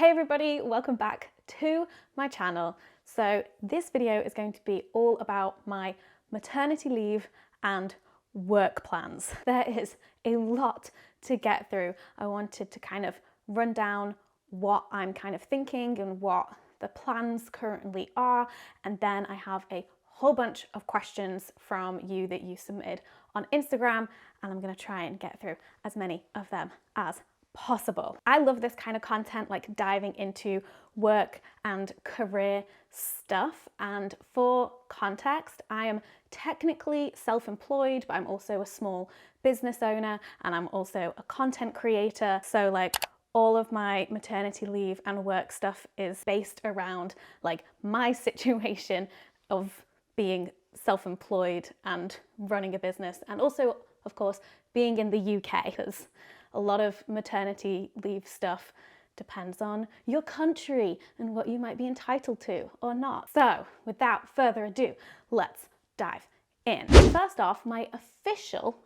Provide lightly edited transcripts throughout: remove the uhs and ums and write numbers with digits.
Hey everybody, welcome back to my channel. So this video is going to be all about my maternity leave and work plans. There is a lot to get through. I wanted to kind of run down what I'm kind of thinking and what the plans currently are, and then I have a whole bunch of questions from you that you submitted on Instagram, and I'm going to try and get through as many of them as possible. I love this kind of content, like diving into work and career stuff. And for context, I am technically self-employed, but I'm also a small business owner and I'm also a content creator. So like all of my maternity leave and work stuff is based around like my situation of being self-employed and running a business, and also of course being in the UK, because a lot of maternity leave stuff depends on your country and what you might be entitled to or not. So without further ado, let's dive in. First off, my official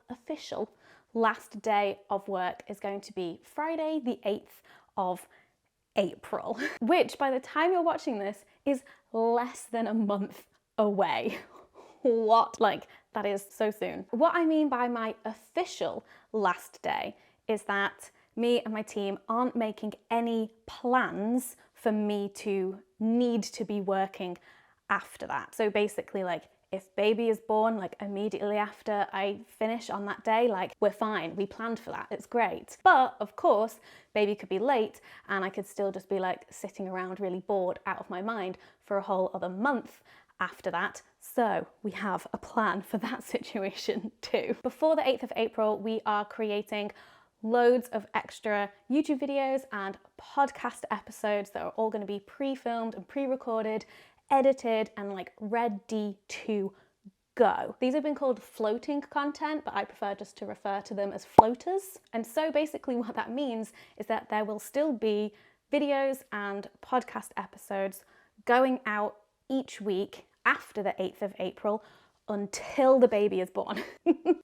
last day of work is going to be Friday the 8th of April, which by the time you're watching this is less than a month away. What? Like, that is so soon. What I mean by my official last day is that me and my team aren't making any plans for me to need to be working after that. So basically, like, if baby is born like immediately after I finish on that day, like, we're fine, we planned for that, it's great. But of course, baby could be late and I could still just be like sitting around really bored out of my mind for a whole other month after that. So we have a plan for that situation too. Before the 8th of April, we are creating loads of extra YouTube videos and podcast episodes that are all going to be pre-filmed and pre-recorded, edited, and like ready to go. These have been called floating content, but I prefer just to refer to them as floaters. And so basically what that means is that there will still be videos and podcast episodes going out each week after the 8th of April until the baby is born.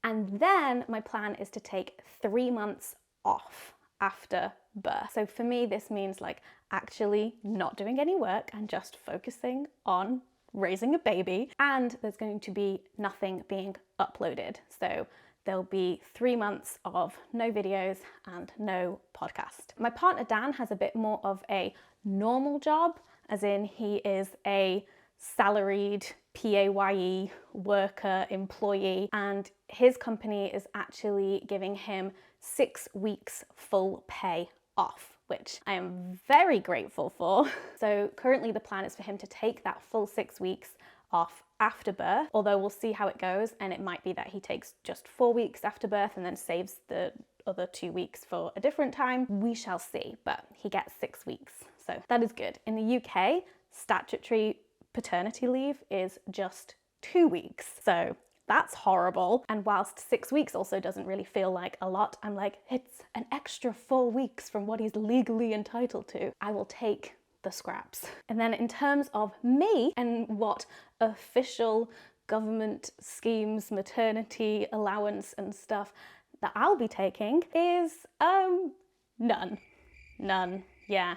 And then my plan is to take 3 months off after birth. So for me, this means like actually not doing any work and just focusing on raising a baby. And there's going to be nothing being uploaded. So there'll be 3 months of no videos and no podcast. My partner Dan has a bit more of a normal job, as in he is a salaried PAYE worker, employee, and his company is actually giving him 6 weeks full pay off, which I am very grateful for. So currently the plan is for him to take that full 6 weeks off after birth, although we'll see how it goes, and it might be that he takes just 4 weeks after birth and then saves the other 2 weeks for a different time. We shall see, but he gets 6 weeks, so that is good. In the UK, statutory paternity leave is just 2 weeks, so that's horrible. And whilst 6 weeks also doesn't really feel like a lot, I'm like, it's an extra 4 weeks from what he's legally entitled to. I will take the scraps. And then in terms of me and what official government schemes, maternity allowance and stuff that I'll be taking is none. Yeah,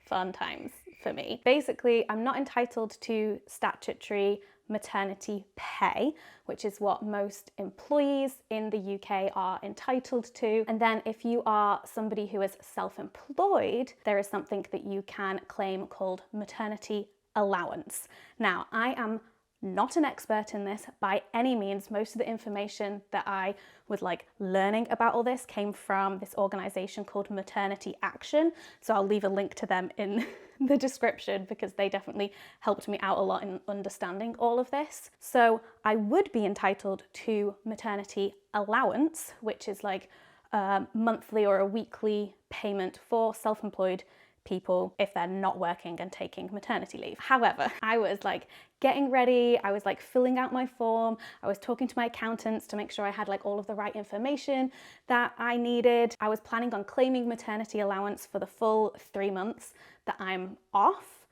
fun times for me. Basically, I'm not entitled to statutory maternity pay, which is what most employees in the UK are entitled to. And then if you are somebody who is self-employed, there is something that you can claim called maternity allowance. Now, I am not an expert in this by any means. Most of the information that I was like learning about all this came from this organization called Maternity Action. So I'll leave a link to them in the description because they definitely helped me out a lot in understanding all of this. So I would be entitled to maternity allowance, which is like a monthly or a weekly payment for self-employed people if they're not working and taking maternity leave. However, I was like getting ready, I was like filling out my form, I was talking to my accountants to make sure I had like all of the right information that I needed. I was planning on claiming maternity allowance for the full 3 months that I'm off.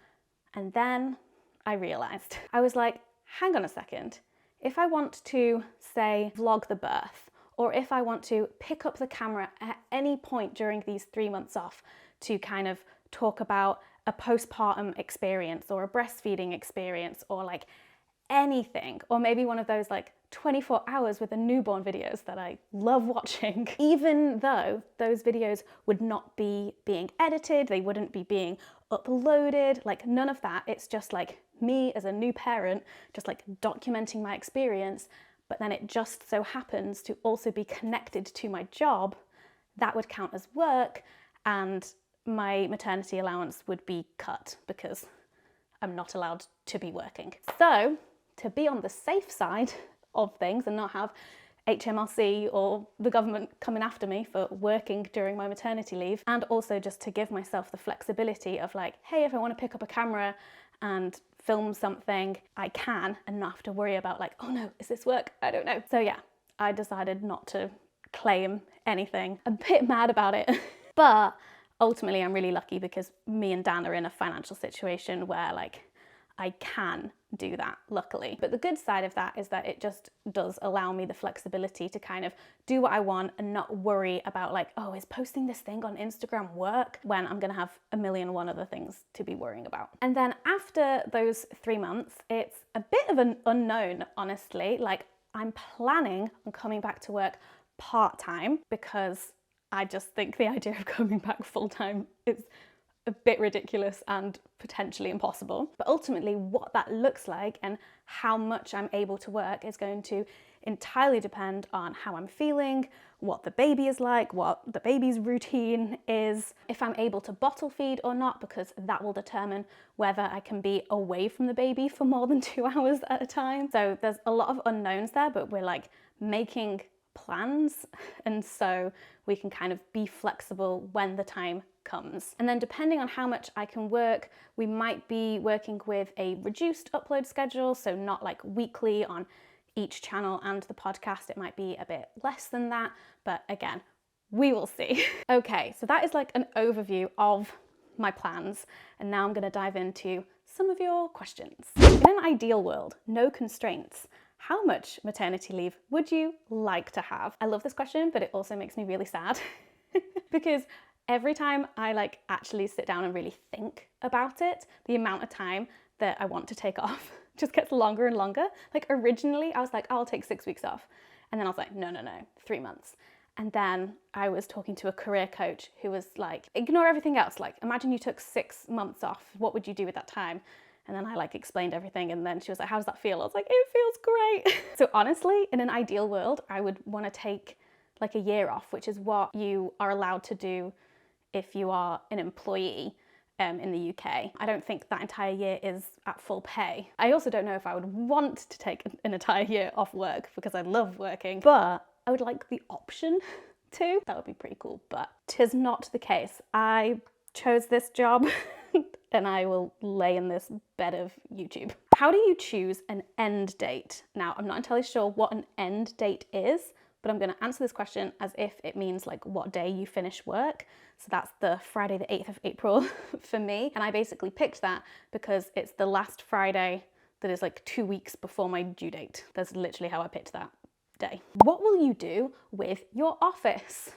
And then I realized, I was like, hang on a second. If I want to, say, vlog the birth, or if I want to pick up the camera at any point during these 3 months off to kind of talk about a postpartum experience or a breastfeeding experience or like anything, or maybe one of those like 24 hours with a newborn videos that I love watching, even though those videos would not be being edited, they wouldn't be being uploaded, like none of that. It's just like me as a new parent, just like documenting my experience, but then it just so happens to also be connected to my job. That would count as work, and my maternity allowance would be cut because I'm not allowed to be working. So to be on the safe side of things and not have HMRC or the government coming after me for working during my maternity leave, and also just to give myself the flexibility of like, hey, if I want to pick up a camera and film something, I can, and not have to worry about like, oh no, is this work? I don't know. So yeah, I decided not to claim anything. A bit mad about it, but ultimately I'm really lucky because me and Dan are in a financial situation where like I can do that, luckily. But the good side of that is that it just does allow me the flexibility to kind of do what I want and not worry about like, oh, is posting this thing on Instagram work, when I'm gonna have a million and one other things to be worrying about. And then after those 3 months, it's a bit of an unknown, honestly. Like, I'm planning on coming back to work part-time because I just think the idea of coming back full-time is a bit ridiculous and potentially impossible. But ultimately what that looks like and how much I'm able to work is going to entirely depend on how I'm feeling, what the baby is like, what the baby's routine is, if I'm able to bottle feed or not, because that will determine whether I can be away from the baby for more than 2 hours at a time. So there's a lot of unknowns there, but we're like making plans, and so we can kind of be flexible when the time comes. And then depending on how much I can work, we might be working with a reduced upload schedule, so not like weekly on each channel and the podcast. It might be a bit less than that, but again, we will see. Okay, so that is like an overview of my plans, and now I'm going to dive into some of your questions. In an ideal world, no constraints, how much maternity leave would you like to have? I love this question, but it also makes me really sad because every time I like actually sit down and really think about it, the amount of time that I want to take off just gets longer and longer. Like originally I was like, I'll take 6 weeks off. And then I was like, no, 3 months. And then I was talking to a career coach who was like, ignore everything else. Like, imagine you took 6 months off. What would you do with that time? And then I like explained everything, and then she was like, how does that feel? I was like, it feels great. So honestly, in an ideal world, I would want to take like a year off, which is what you are allowed to do if you are an employee in the UK. I don't think that entire year is at full pay. I also don't know if I would want to take an entire year off work because I love working, but I would like the option to. That would be pretty cool, but 'tis not the case. I chose this job and I will lay in this bed of YouTube. How do you choose an end date? Now, I'm not entirely sure what an end date is, but I'm going to answer this question as if it means like what day you finish work. So that's the Friday the 8th of April for me. And I basically picked that because it's the last Friday that is like 2 weeks before my due date. That's literally how I picked that day. What will you do with your office?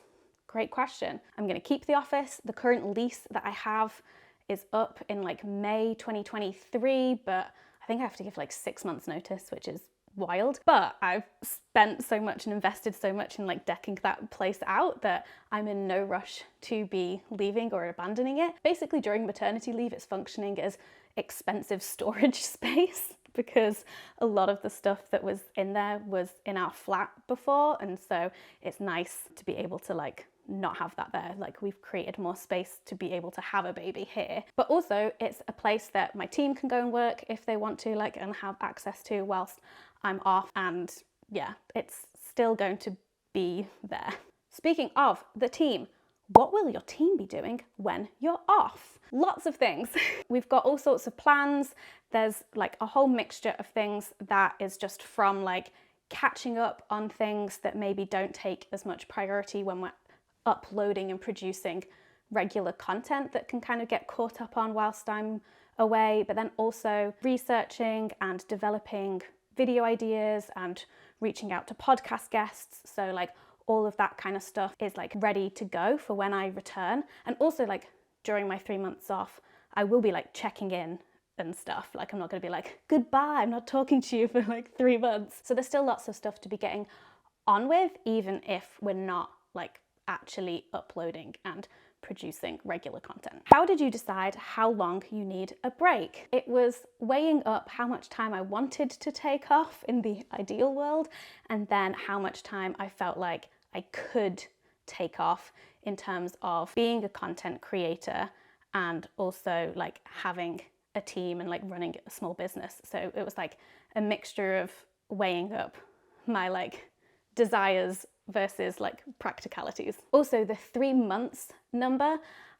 Great question. I'm going to keep the office. The current lease that I have is up in like May 2023, but I think I have to give like 6 months notice, which is wild. But I've spent so much and invested so much in like decking that place out that I'm in no rush to be leaving or abandoning it. Basically during maternity leave, it's functioning as expensive storage space because a lot of the stuff that was in there was in our flat before, and so it's nice to be able to like not have that there. Like, we've created more space to be able to have a baby here, but also it's a place that my team can go and work if they want to, like, and have access to whilst I'm off. And yeah, it's still going to be there. Speaking of the team, what will your team be doing when you're off? Lots of things. We've got all sorts of plans. There's like a whole mixture of things that is just from like catching up on things that maybe don't take as much priority when we're uploading and producing regular content that can kind of get caught up on whilst I'm away, but then also researching and developing video ideas and reaching out to podcast guests. So like all of that kind of stuff is like ready to go for when I return, and also like during my 3 months off, I will be like checking in and stuff. Like I'm not going to be like, goodbye, I'm not talking to you for like 3 months. So there's still lots of stuff to be getting on with, even if we're not like actually uploading and producing regular content. How did you decide how long you need a break? It was weighing up how much time I wanted to take off in the ideal world, and then how much time I felt like I could take off in terms of being a content creator and also like having a team and like running a small business. So it was like a mixture of weighing up my like desires versus like practicalities. Also, the 3 months number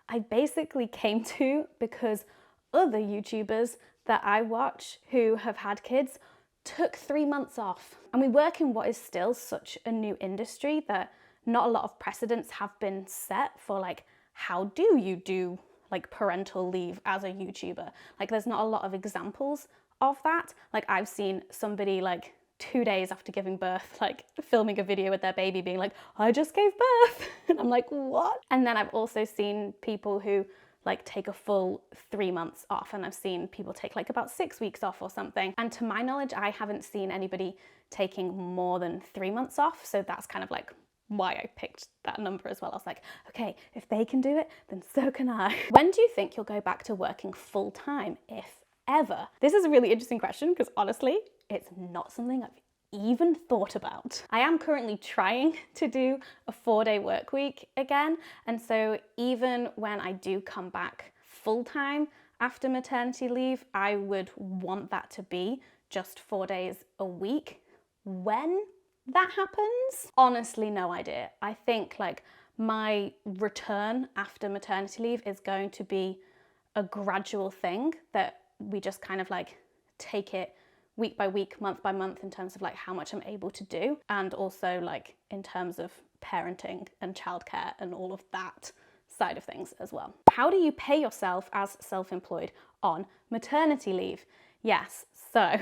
I basically came to because other YouTubers that I watch who have had kids took 3 months off. And we work in what is still such a new industry that not a lot of precedents have been set for like, how do you do like parental leave as a YouTuber? Like there's not a lot of examples of that. Like I've seen somebody like 2 days after giving birth, like filming a video with their baby being like, I just gave birth. And I'm like, what? And then I've also seen people who like take a full 3 months off, and I've seen people take like about 6 weeks off or something. And to my knowledge, I haven't seen anybody taking more than 3 months off. So that's kind of like why I picked that number as well. I was like, okay, if they can do it, then so can I. When do you think you'll go back to working full time, if ever? This is a really interesting question because honestly, it's not something I've even thought about. I am currently trying to do a 4-day work week again. And so even when I do come back full time after maternity leave, I would want that to be just 4 days a week. When that happens, honestly, no idea. I think like my return after maternity leave is going to be a gradual thing that we just kind of like take it week by week, month by month in terms of like how much I'm able to do, and also like in terms of parenting and childcare and all of that side of things as well. How do you pay yourself as self-employed on maternity leave? Yes, so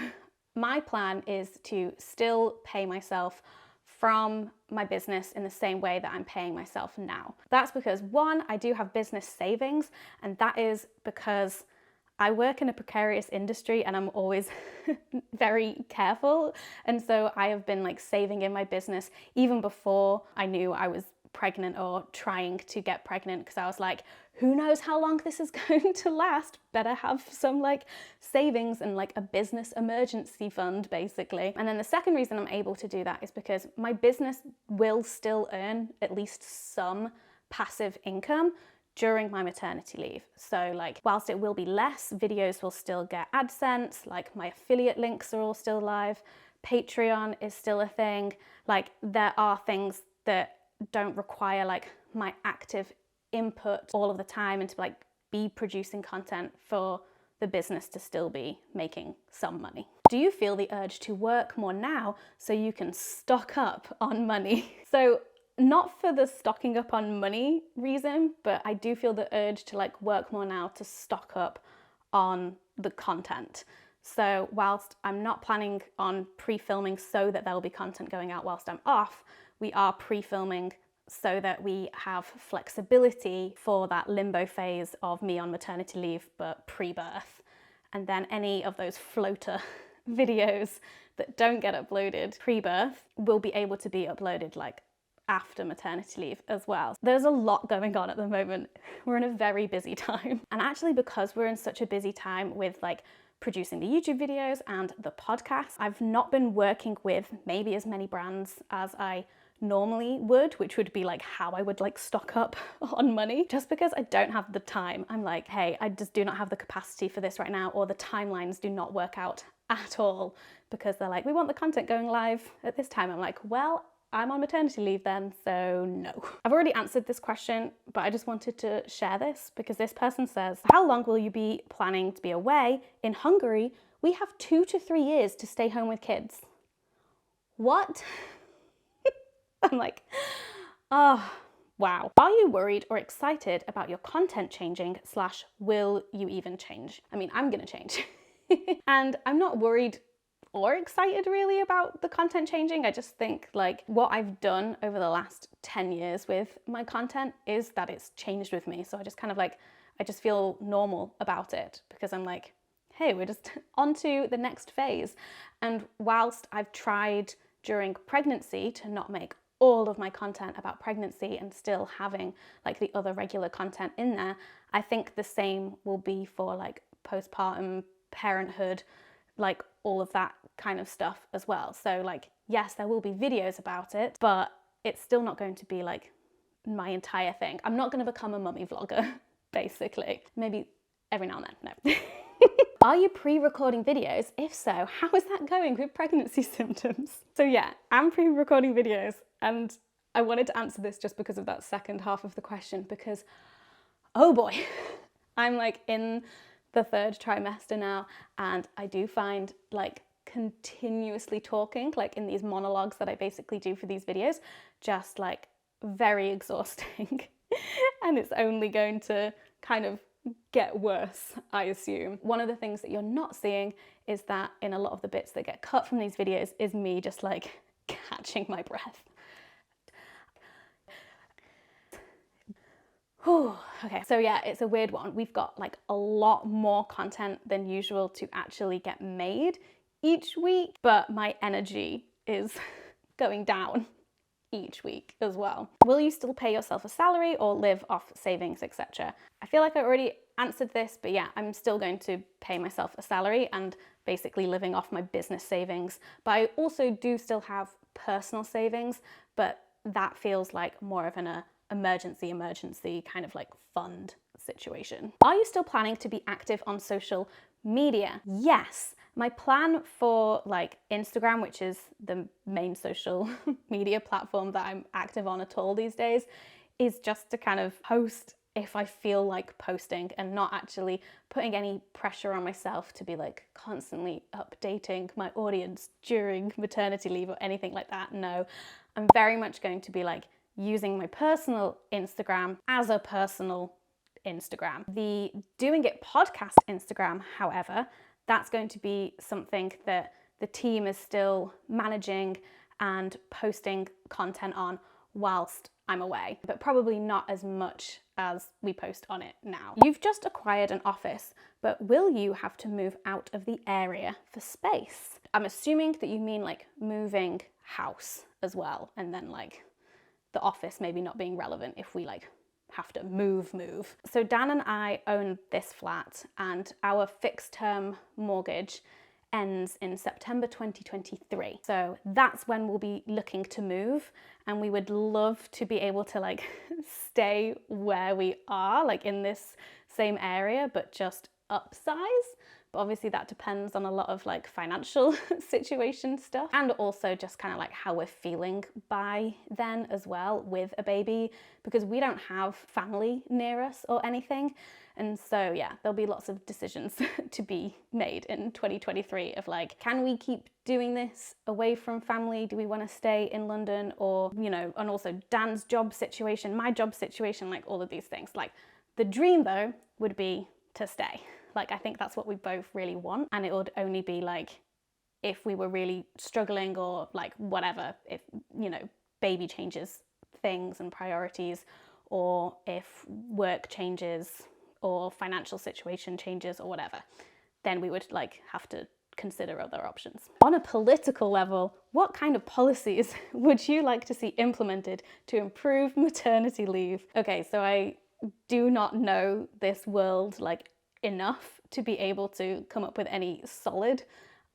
my plan is to still pay myself from my business in the same way that I'm paying myself now. That's because one, I do have business savings, and that is because I work in a precarious industry and I'm always very careful. And so I have been like saving in my business even before I knew I was pregnant or trying to get pregnant, because I was like, who knows how long this is going to last? Better have some like savings and like a business emergency fund basically. And then the second reason I'm able to do that is because my business will still earn at least some passive income during my maternity leave. So like, whilst it will be less, videos will still get AdSense, like my affiliate links are all still live, Patreon is still a thing. Like there are things that don't require like my active input all of the time and to like be producing content for the business to still be making some money. Do you feel the urge to work more now so you can stock up on money? So not for the stocking up on money reason, but I do feel the urge to like work more now to stock up on the content. So whilst I'm not planning on pre-filming so that there will be content going out whilst I'm off, we are pre-filming so that we have flexibility for that limbo phase of me on maternity leave but pre-birth. And then any of those floater videos that don't get uploaded pre-birth will be able to be uploaded like after maternity leave as well. There's a lot going on at the moment. We're in a very busy time. And actually, because we're in such a busy time with like producing the YouTube videos and the podcast, I've not been working with maybe as many brands as I normally would, which would be like how I would like stock up on money, just because I don't have the time. I'm like, hey, I just do not have the capacity for this right now, or the timelines do not work out at all, because they're like, we want the content going live at this time. I'm like, well, I'm on maternity leave then, so no. I've already answered this question, but I just wanted to share this because this person says, how long will you be planning to be away? In Hungary, we have 2 to 3 years to stay home with kids. What? I'm like, oh, wow. Are you worried or excited about your content changing / will you even change? I mean, I'm gonna change. And I'm not worried or excited really about the content changing. I just think like what I've done over the last 10 years with my content is that it's changed with me. So I just kind of like I just feel normal about it because I'm like, hey, we're just on to the next phase. And whilst I've tried during pregnancy to not make all of my content about pregnancy and still having like the other regular content in there, I think the same will be for like postpartum, parenthood, like all of that kind of stuff as well. So like, yes, there will be videos about it, but it's still not going to be like my entire thing. I'm not going to become a mummy vlogger, basically. Maybe every now and then, no. Are you pre-recording videos? If so, how is that going with pregnancy symptoms? So yeah, I'm pre-recording videos, and I wanted to answer this just because of that second half of the question, because, oh boy, I'm like in the 3rd trimester now, and I do find like continuously talking, like in these monologues that I basically do for these videos, just like very exhausting. And it's only going to kind of get worse, I assume. One of the things that you're not seeing is that in a lot of the bits that get cut from these videos is me just like catching my breath. Whew, okay, so yeah, it's a weird one. We've got like a lot more content than usual to actually get made each week, but my energy is going down each week as well. Will you still pay yourself a salary or live off savings, etc.? I feel like I already answered this, but yeah, I'm still going to pay myself a salary and basically living off my business savings. But I also do still have personal savings, but that feels like more of an emergency kind of like fund situation. Are you still planning to be active on social media? Yes. My plan for like Instagram, which is the main social media platform that I'm active on at all these days, is just to kind of post if I feel like posting and not actually putting any pressure on myself to be like constantly updating my audience during maternity leave or anything like that. No, I'm very much going to be like using my personal Instagram as a personal Instagram. The Doing It podcast Instagram, however, that's going to be something that the team is still managing and posting content on whilst I'm away, but probably not as much as we post on it now. You've just acquired an office, but will you have to move out of the area for space? I'm assuming that you mean like moving house as well, and then like the office maybe not being relevant if we like have to move. So Dan and I own this flat, and our fixed term mortgage ends in September 2023. So that's when we'll be looking to move, and we would love to be able to like stay where we are, like in this same area, but just upsize. But obviously that depends on a lot of like financial situation stuff, and also just kind of like how we're feeling by then as well with a baby, because we don't have family near us or anything. And so yeah, there'll be lots of decisions to be made in 2023 of like, can we keep doing this away from family? Do we want to stay in London? Or, you know, and also Dan's job situation, my job situation, like all of these things. Like the dream though would be to stay. Like, I think that's what we both really want. And it would only be like, if we were really struggling or like whatever, if, you know, baby changes things and priorities, or if work changes or financial situation changes or whatever, then we would like have to consider other options. On a political level, what kind of policies would you like to see implemented to improve maternity leave? Okay, so I do not know this world like enough to be able to come up with any solid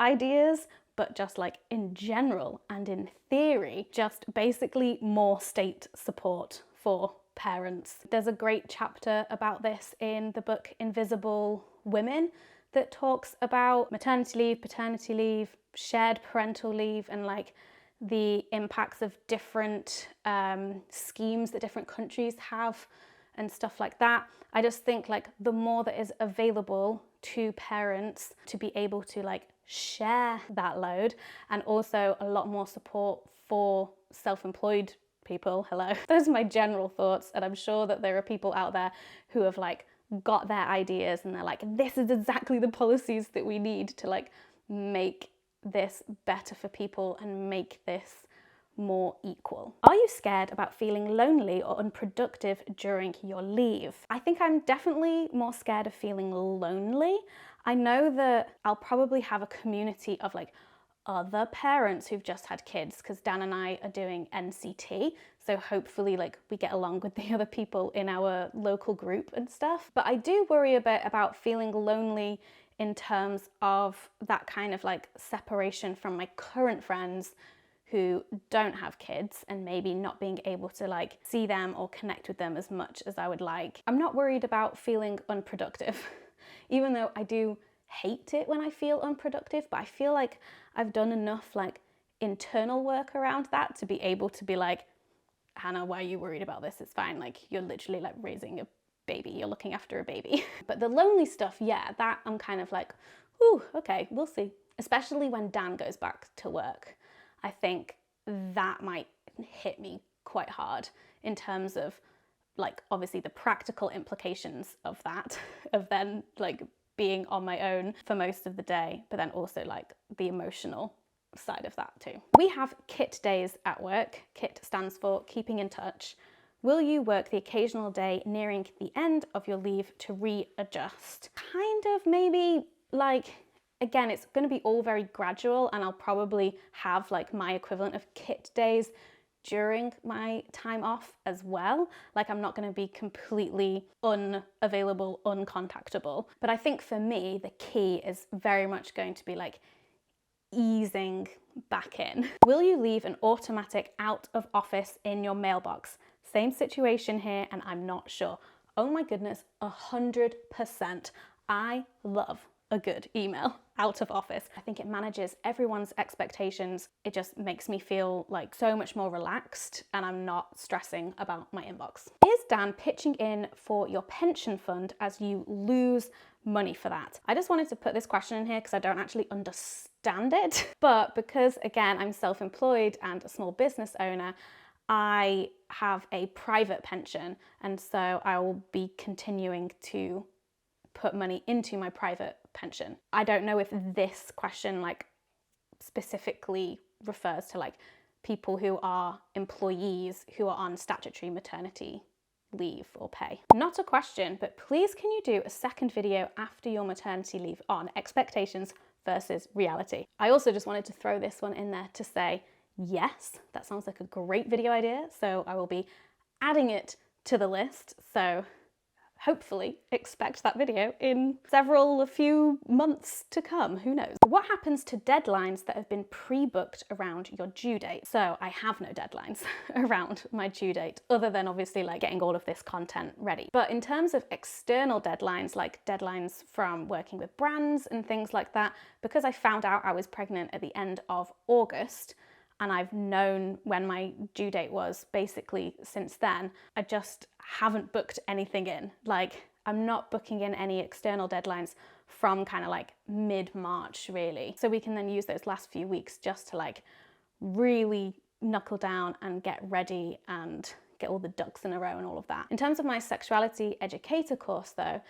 ideas, but just like in general and in theory, just basically more state support for parents. There's a great chapter about this in the book Invisible Women that talks about maternity leave, paternity leave, shared parental leave, and like the impacts of different schemes that different countries have and stuff like that. I just think like the more that is available to parents to be able to like share that load, and also a lot more support for self-employed people. Hello. Those are my general thoughts, and I'm sure that there are people out there who have like got their ideas and they're like, this is exactly the policies that we need to like make this better for people and make this more equal. Are you scared about feeling lonely or unproductive during your leave? I think I'm definitely more scared of feeling lonely. I know that I'll probably have a community of like other parents who've just had kids, because Dan and I are doing NCT, so hopefully like we get along with the other people in our local group and stuff. But I do worry a bit about feeling lonely in terms of that kind of like separation from my current friends who don't have kids, and maybe not being able to like see them or connect with them as much as I would like. I'm not worried about feeling unproductive, even though I do hate it when I feel unproductive, but I feel like I've done enough like internal work around that to be able to be like, Hannah, why are you worried about this? It's fine. Like, you're literally like raising a baby, you're looking after a baby. But the lonely stuff, yeah, that I'm kind of like, ooh, okay, we'll see. Especially when Dan goes back to work. I think that might hit me quite hard in terms of like obviously the practical implications of that, of then like being on my own for most of the day, but then also like the emotional side of that too. We have KIT days at work. KIT stands for keeping in touch. Will you work the occasional day nearing the end of your leave to readjust? Kind of, maybe. Like, again, it's going to be all very gradual, and I'll probably have like my equivalent of KIT days during my time off as well. Like, I'm not going to be completely unavailable, uncontactable. But I think for me, the key is very much going to be like easing back in. Will you leave an automatic out of office in your mailbox? Same situation here, and I'm not sure. Oh my goodness, 100%. I love a good email out of office. I think it manages everyone's expectations. It just makes me feel like so much more relaxed, and I'm not stressing about my inbox. Is Dan pitching in for your pension fund as you lose money for that? I just wanted to put this question in here because I don't actually understand it. But because again, I'm self-employed and a small business owner, I have a private pension, and so I will be continuing to put money into my private pension. I don't know if this question like specifically refers to like people who are employees who are on statutory maternity leave or pay. Not a question, but please can you do a second video after your maternity leave on expectations versus reality? I also just wanted to throw this one in there to say, yes, that sounds like a great video idea, so I will be adding it to the list. So hopefully expect that video in a few months to come, who knows. What happens to deadlines that have been pre-booked around your due date? So I have no deadlines around my due date, other than obviously like getting all of this content ready. But in terms of external deadlines, like deadlines from working with brands and things like that, because I found out I was pregnant at the end of August, and I've known when my due date was basically since then, I just haven't booked anything in. Like, I'm not booking in any external deadlines from kind of like mid-March really. So we can then use those last few weeks just to like really knuckle down and get ready and get all the ducks in a row and all of that. In terms of my sexuality educator course though,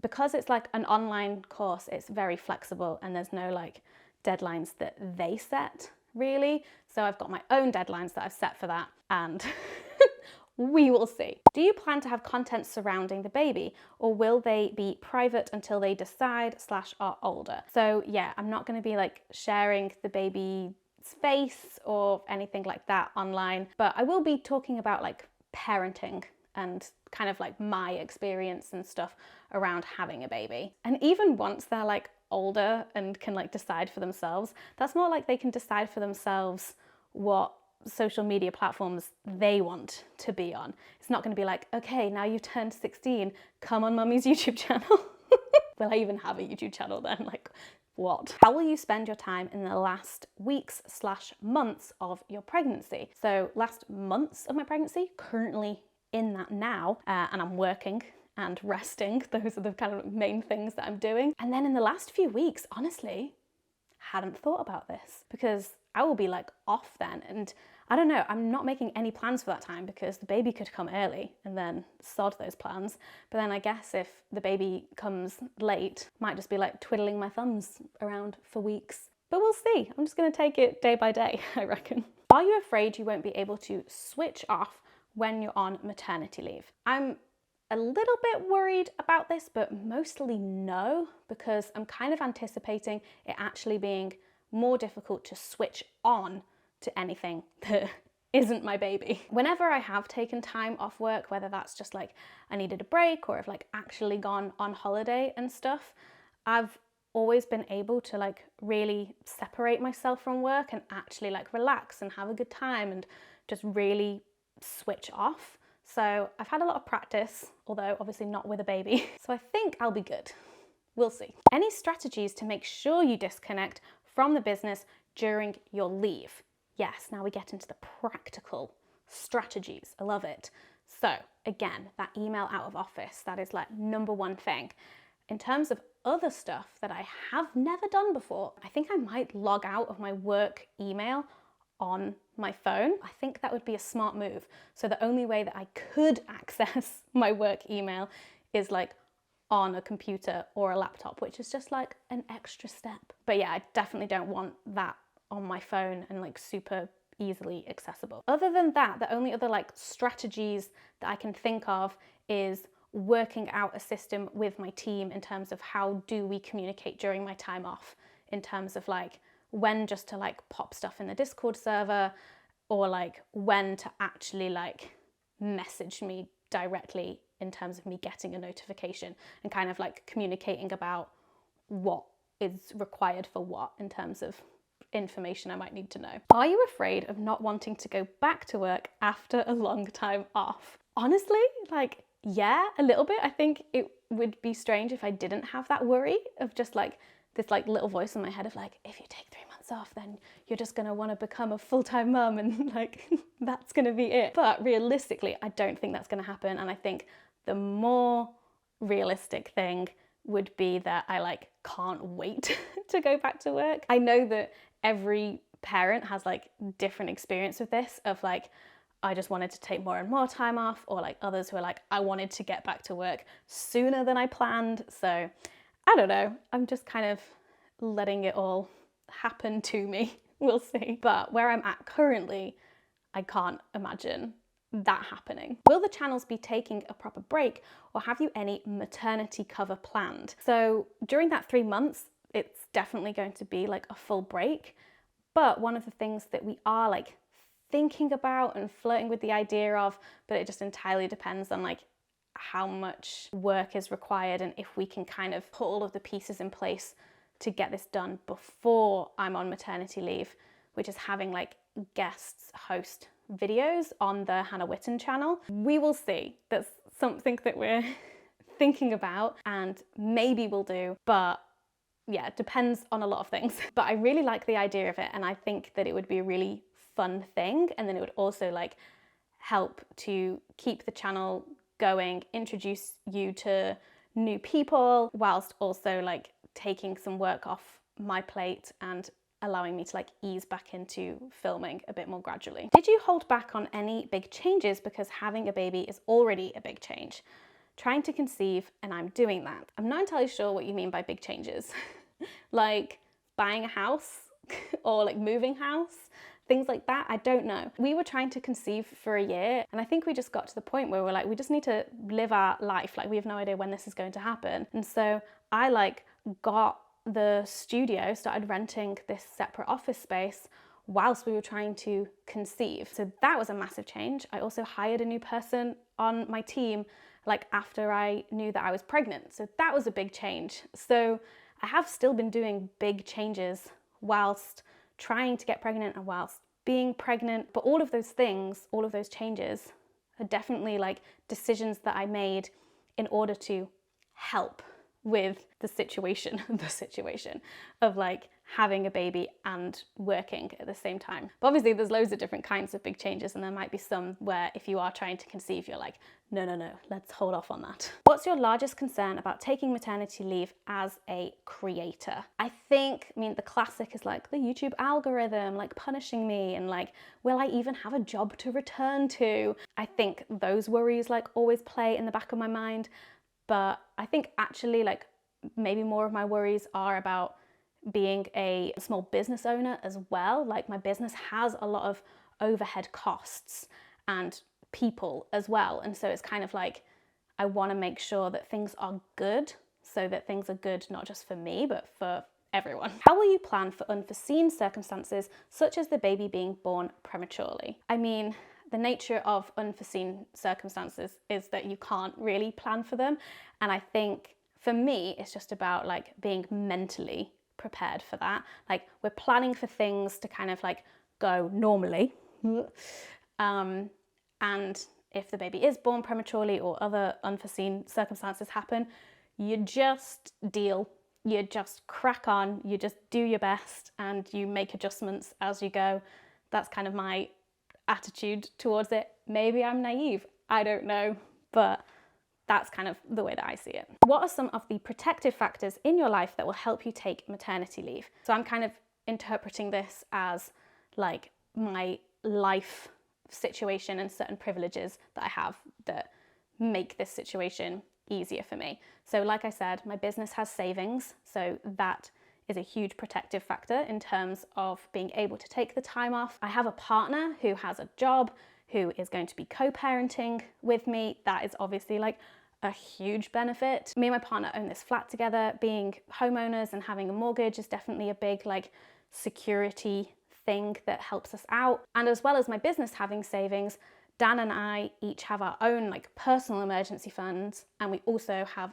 because it's like an online course, it's very flexible and there's no like deadlines that they set really. So I've got my own deadlines that I've set for that, and we will see. Do you plan to have content surrounding the baby, or will they be private until they decide / are older? So yeah, I'm not going to be like sharing the baby's face or anything like that online, but I will be talking about like parenting and kind of like my experience and stuff around having a baby. And even once they're like older and can like decide for themselves, that's more like they can decide for themselves what social media platforms they want to be on. It's not going to be like, okay, now you've turned 16, come on mummy's YouTube channel. Will I even have a YouTube channel then? Like, what? How will you spend your time in the last weeks / months of your pregnancy? So last months of my pregnancy, currently in that now, and I'm working and resting. Those are the kind of main things that I'm doing. And then in the last few weeks, honestly, hadn't thought about this because I will be like off then. And I don't know, I'm not making any plans for that time because the baby could come early and then sod those plans. But then I guess if the baby comes late, might just be like twiddling my thumbs around for weeks. But we'll see. I'm just gonna take it day by day, I reckon. Are you afraid you won't be able to switch off when you're on maternity leave? I'm a little bit worried about this, but mostly no, because I'm kind of anticipating it actually being more difficult to switch on to anything that isn't my baby. Whenever I have taken time off work, whether that's just like I needed a break or I've like actually gone on holiday and stuff, I've always been able to like really separate myself from work and actually like relax and have a good time and just really switch off. So I've had a lot of practice, although obviously not with a baby. So I think I'll be good. We'll see. Any strategies to make sure you disconnect from the business during your leave? Yes, now we get into the practical strategies. I love it. So again, that email out of office, that is like number one thing. In terms of other stuff that I have never done before, I think I might log out of my work email on my phone. I think that would be a smart move. So the only way that I could access my work email is like on a computer or a laptop, which is just like an extra step. But yeah, I definitely don't want that on my phone and like super easily accessible. Other than that, the only other like strategies that I can think of is working out a system with my team in terms of how do we communicate during my time off, in terms of like when just to like pop stuff in the Discord server, or like when to actually like message me directly in terms of me getting a notification, and kind of like communicating about what is required for what in terms of information I might need to know. Are you afraid of not wanting to go back to work after a long time off? Honestly, like, yeah, a little bit. I think it would be strange if I didn't have that worry of just like this like little voice in my head of like, if you take 3 months off, then you're just gonna want to become a full-time mum and like that's gonna be it. But realistically, I don't think that's gonna happen. And I think the more realistic thing would be that I like can't wait to go back to work. I know that every parent has like different experience with this, of like, I just wanted to take more and more time off, or like others who are like, I wanted to get back to work sooner than I planned. So I don't know, I'm just kind of letting it all happen to me. We'll see. But where I'm at currently, I can't imagine that happening. Will the channels be taking a proper break, or have you any maternity cover planned? So during that 3 months, it's definitely going to be like a full break. But one of the things that we are like thinking about and flirting with the idea of, but it just entirely depends on like how much work is required and if we can kind of put all of the pieces in place to get this done before I'm on maternity leave, which is having like guests host videos on the Witton channel. We will see. That's something that we're thinking about and maybe we'll do, but yeah, it depends on a lot of things. But I really like the idea of it, and I think that it would be a really fun thing, and then it would also like help to keep the channel going, introduce you to new people, whilst also like taking some work off my plate and allowing me to like ease back into filming a bit more gradually. Did you hold back on any big changes because having a baby is already a big change? Trying to conceive and I'm doing that. I'm not entirely sure what you mean by big changes. Like buying a house or like moving house, things like that, I don't know. We were trying to conceive for a year, and I think we just got to the point where we're like, we just need to live our life. Like we have no idea when this is going to happen. And so I like got the studio, started renting this separate office space whilst we were trying to conceive. So that was a massive change. I also hired a new person on my team like after I knew that I was pregnant. So that was a big change. So I have still been doing big changes whilst trying to get pregnant and whilst being pregnant. But all of those things, all of those changes are definitely like decisions that I made in order to help with the situation of like having a baby and working at the same time. But obviously there's loads of different kinds of big changes, and there might be some where if you are trying to conceive, you're like, no, let's hold off on that. What's your largest concern about taking maternity leave as a creator? I mean, the classic is like the YouTube algorithm, like punishing me, and like, will I even have a job to return to? I think those worries like always play in the back of my mind. But I think actually like maybe more of my worries are about being a small business owner as well. Like my business has a lot of overhead costs and people as well. And so it's kind of like, I want to make sure that things are good, so that things are good not just for me, but for everyone. How will you plan for unforeseen circumstances, such as the baby being born prematurely? I mean, the nature of unforeseen circumstances is that you can't really plan for them. And I think for me, it's just about like being mentally prepared for that. Like, we're planning for things to kind of like go normally. And if the baby is born prematurely or other unforeseen circumstances happen, you just deal, you just crack on, you just do your best and you make adjustments as you go. That's kind of my attitude towards it. Maybe I'm naive, I don't know, but that's kind of the way that I see it. What are some of the protective factors in your life that will help you take maternity leave? So I'm kind of interpreting this as like my life situation and certain privileges that I have that make this situation easier for me. So like I said, my business has savings, so that is a huge protective factor in terms of being able to take the time off. I have a partner who has a job, who is going to be co-parenting with me. That is obviously like a huge benefit. Me and my partner own this flat together. Being homeowners and having a mortgage is definitely a big like security thing that helps us out. And as well as my business having savings, Dan and I each have our own like personal emergency funds, and we also have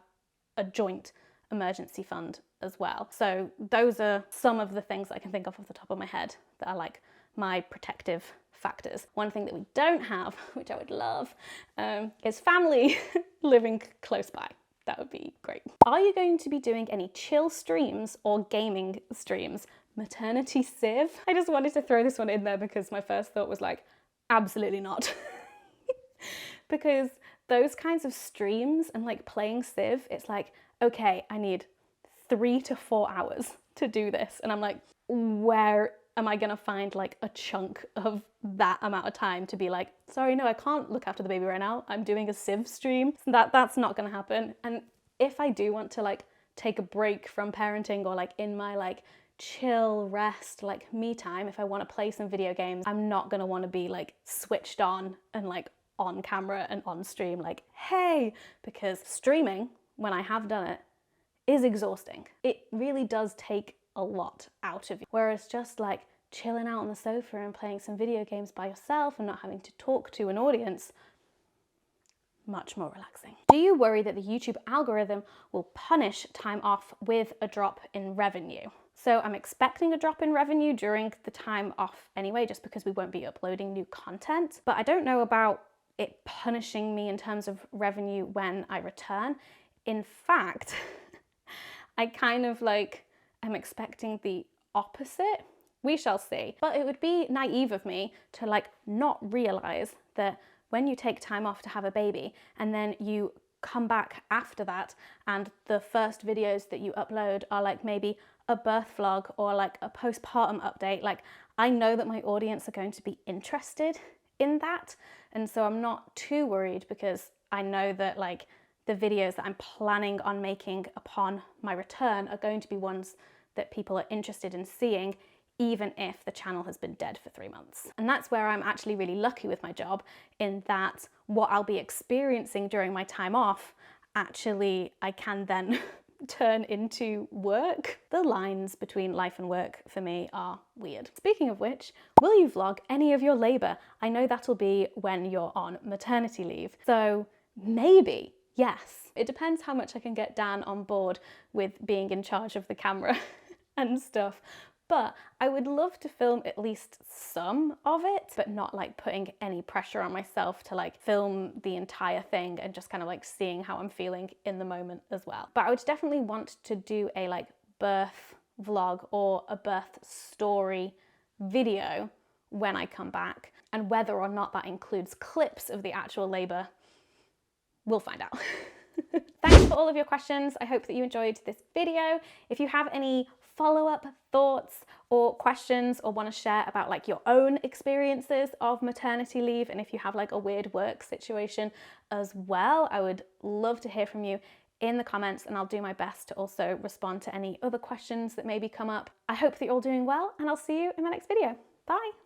a joint emergency fund as well. So those are some of the things that I can think of off the top of my head that are like my protective factors. One thing that we don't have, which I would love, is family living close by. That would be great. Are you going to be doing any chill streams or gaming streams? Maternity Civ? I just wanted to throw this one in there because my first thought was like, absolutely not. Because those kinds of streams and like playing Civ, it's like, okay, I need 3 to 4 hours to do this. And I'm like, where am I gonna find like a chunk of that amount of time to be like, sorry, no, I can't look after the baby right now. I'm doing a Civ stream. That's not gonna happen. And if I do want to like take a break from parenting, or like in my like chill rest, like me time, if I want to play some video games, I'm not gonna want to be like switched on and like on camera and on stream like, hey, because streaming, when I have done it, is exhausting. It really does take a lot out of you. Whereas just like chilling out on the sofa and playing some video games by yourself and not having to talk to an audience, much more relaxing. Do you worry that the YouTube algorithm will punish time off with a drop in revenue? So I'm expecting a drop in revenue during the time off anyway, just because we won't be uploading new content. But I don't know about it punishing me in terms of revenue when I return. In fact, I kind of like am expecting the opposite. We shall see. But it would be naive of me to like not realize that when you take time off to have a baby and then you come back after that and the first videos that you upload are like maybe a birth vlog or like a postpartum update, like I know that my audience are going to be interested in that. And so I'm not too worried, because I know that like the videos that I'm planning on making upon my return are going to be ones that people are interested in seeing, even if the channel has been dead for 3 months. And that's where I'm actually really lucky with my job, in that what I'll be experiencing during my time off, actually I can then turn into work. The lines between life and work for me are weird. Speaking of which, will you vlog any of your labor? I know that'll be when you're on maternity leave. So maybe, yes. It depends how much I can get Dan on board with being in charge of the camera and stuff. But I would love to film at least some of it, but not like putting any pressure on myself to like film the entire thing, and just kind of like seeing how I'm feeling in the moment as well. But I would definitely want to do a like birth vlog or a birth story video when I come back, and whether or not that includes clips of the actual labor, we'll find out. Thanks for all of your questions. I hope that you enjoyed this video. If you have any follow-up thoughts or questions, or want to share about like your own experiences of maternity leave, and if you have like a weird work situation as well, I would love to hear from you in the comments, and I'll do my best to also respond to any other questions that maybe come up. I hope that you're all doing well, and I'll see you in my next video. Bye.